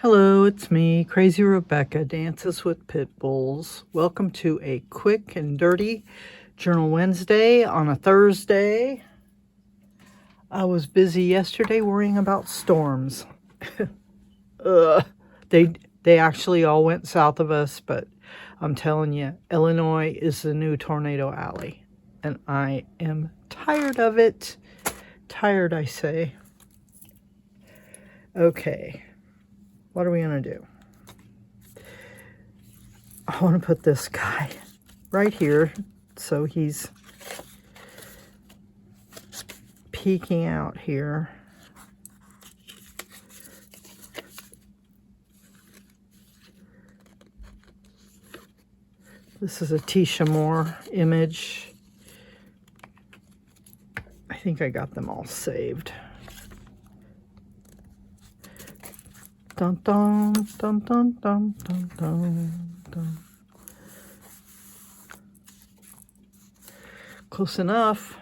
Hello, it's me, Crazy Rebecca, Dances with Pitbulls. Welcome to a quick and dirty Journal Wednesday on a Thursday. I was busy yesterday worrying about storms. They actually all went south of us, but I'm telling you, Illinois is the new tornado alley, and I am tired of it. Tired, I say. Okay, what are we gonna do? I want to put this guy right here so he's peeking out here. This is a Tisha Moore image. I think I got them all saved. Dun dun dun dun dun dun dun dun. Close enough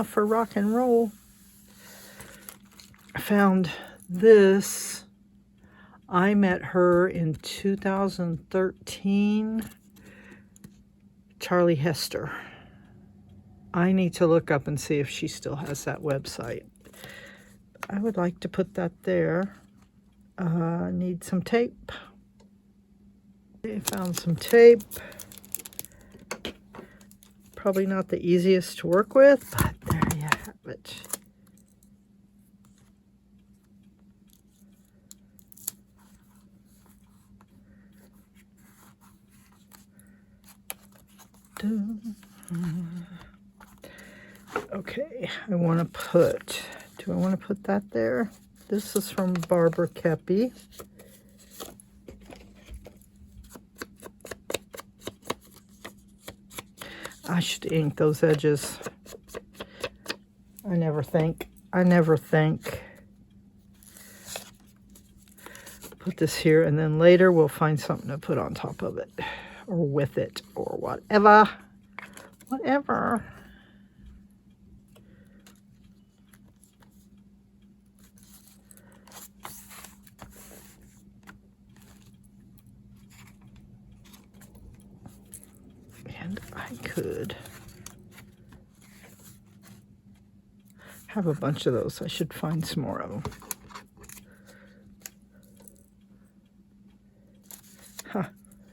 for rock and roll. I found this. I met her in 2013. Charlie Hester. I need to look up and see if she still has that website. I would like to put that there. Need some tape. I found some tape. Probably not the easiest to work with, but there you have it. Okay, I want to put, do I want to put that there? This is from Barbara Keppy. I should ink those edges. I never think. Put this here, and then later we'll find something to put on top of it, or with it, or whatever. Whatever. And I could have a bunch of those. I should find some more of them. Huh.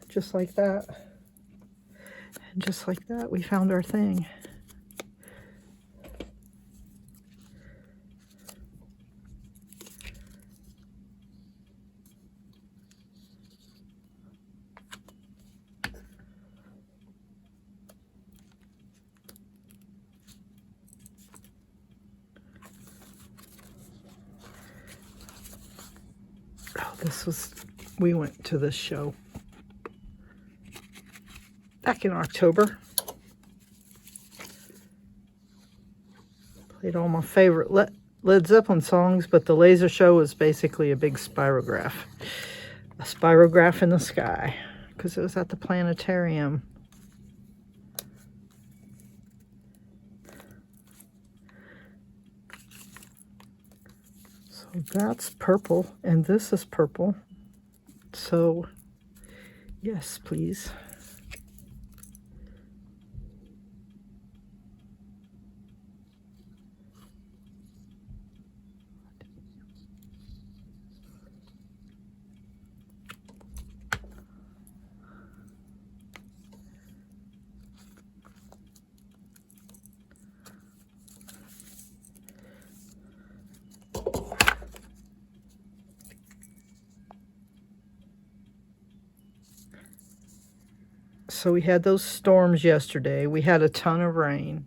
Just like that. And just like that, we found our thing. Oh, this was, we went to this show back in October. Played all my favorite Led Zeppelin songs, but the laser show was basically a big spirograph. A spirograph in the sky, because it was at the planetarium. So that's purple, and this is purple. So, yes, please. So we had those storms yesterday. We had a ton of rain.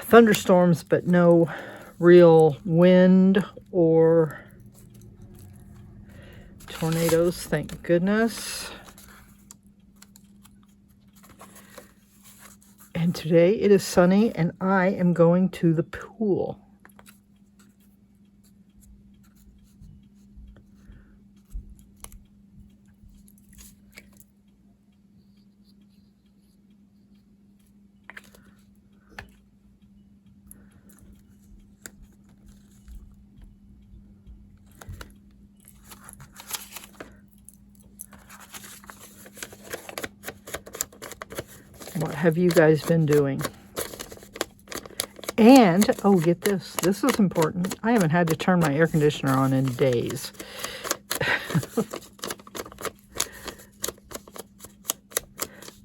Thunderstorms, but no real wind or tornadoes, thank goodness. And today it is sunny, and I am going to the pool. have you guys been doing? And, oh, get this. This is important. I haven't had to turn my air conditioner on in days.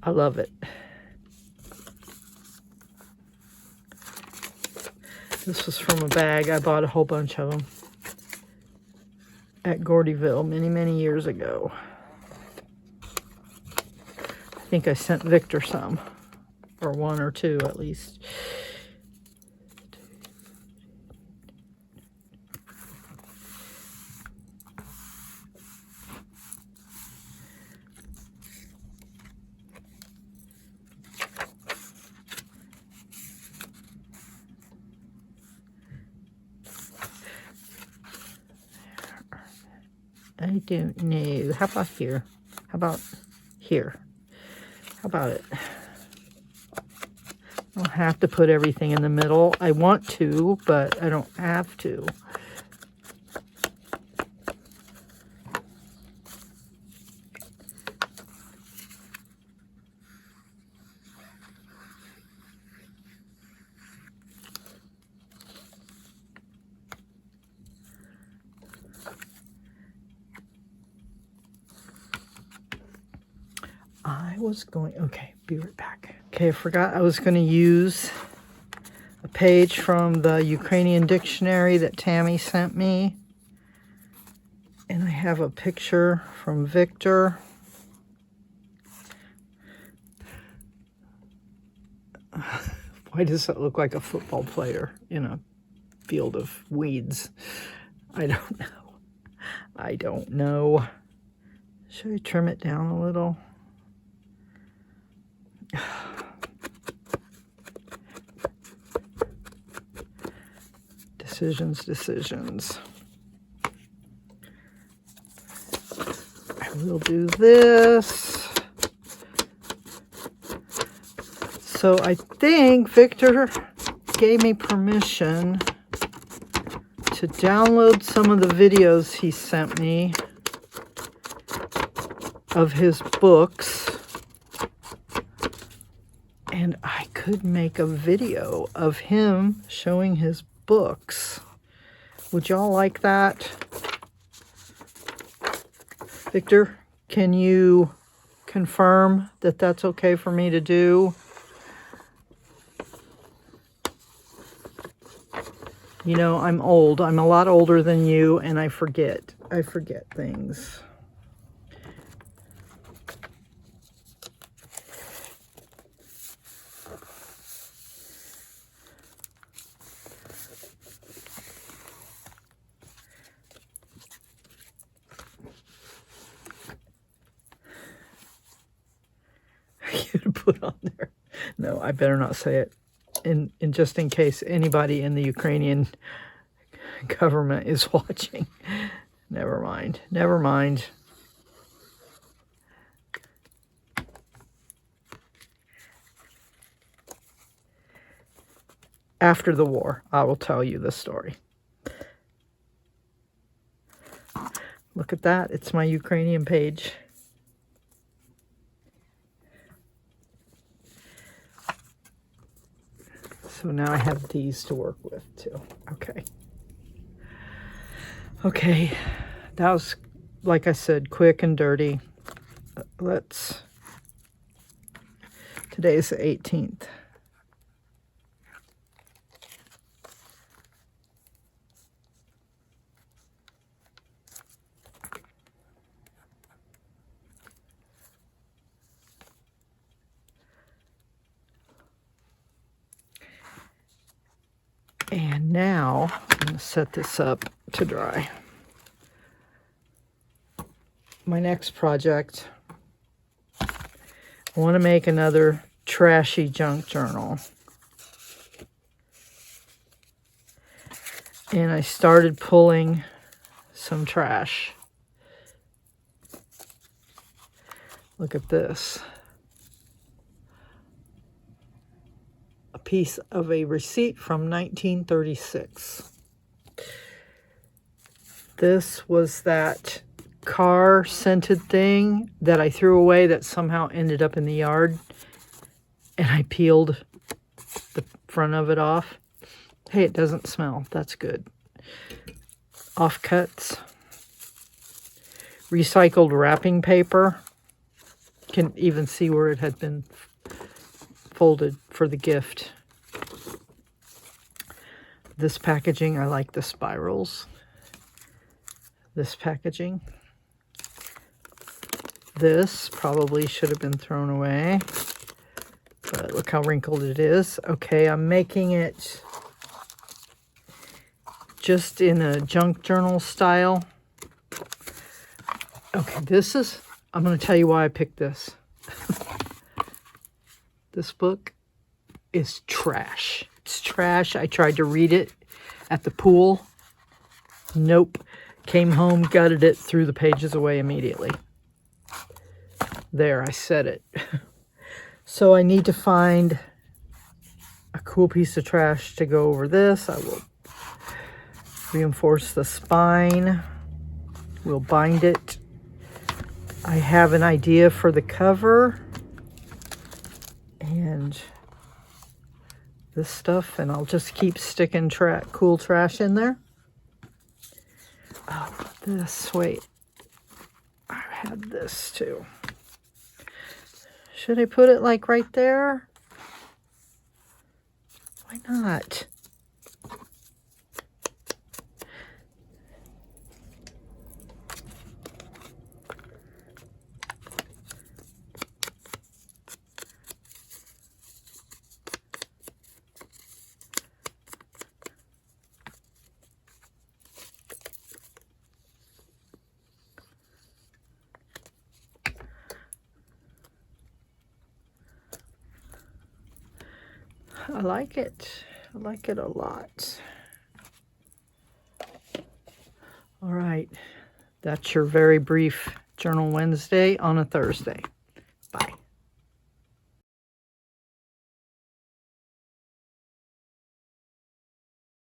I love it. This was from a bag. I bought a whole bunch of them at Gordyville many, many years ago. I think I sent Victor some, or one or two at least. I don't know. How about here? How about here? How about it? I don't have to put everything in the middle. I want to, but I don't have to. Okay, be right back. Okay, I forgot I was going to use a page from the Ukrainian dictionary that Tammy sent me. And I have a picture from Victor. Why does it look like a football player in a field of weeds? I don't know. I don't know. Should I trim it down a little? Decisions. I will do this. So I think Victor gave me permission to download some of the videos he sent me of his books. And I could make a video of him showing his books. Would y'all like that? Victor, can you confirm that that's okay for me to do? You know, I'm old. I'm a lot older than you, and I forget. I forget things. To put on there. No, I better not say it. In just in case anybody in the Ukrainian government is watching. Never mind. Never mind. After the war, I will tell you the story. Look at that. It's my Ukrainian page. So now I have these to work with too. Okay. Okay. That was, like I said, quick and dirty. Today's the 18th. And now I'm going to set this up to dry. My next project, I want to make another trashy junk journal. And I started pulling some trash. Look at this. A piece of a receipt from 1936. This was that car scented thing that I threw away that somehow ended up in the yard. and I peeled the front of it off. Hey, it doesn't smell. That's good. Offcuts. Recycled wrapping paper. Can even see where it had been folded for the gift. This packaging, I like the spirals. This packaging. This probably should have been thrown away. But look how wrinkled it is. Okay, I'm making it just in a junk journal style. Okay, I'm going to tell you why I picked this. This book is trash. It's trash. I tried to read it at the pool. Nope. Came home, gutted it, threw the pages away immediately. There, I said it. So I need to find a cool piece of trash to go over this. I will reinforce the spine. We'll bind it. I have an idea for the cover and this stuff, and I'll just keep sticking cool trash in there. Oh, wait. I had this too. Should I put it like right there? Why not? I like it. I like it a lot. All right. That's your very brief Journal Wednesday on a Thursday.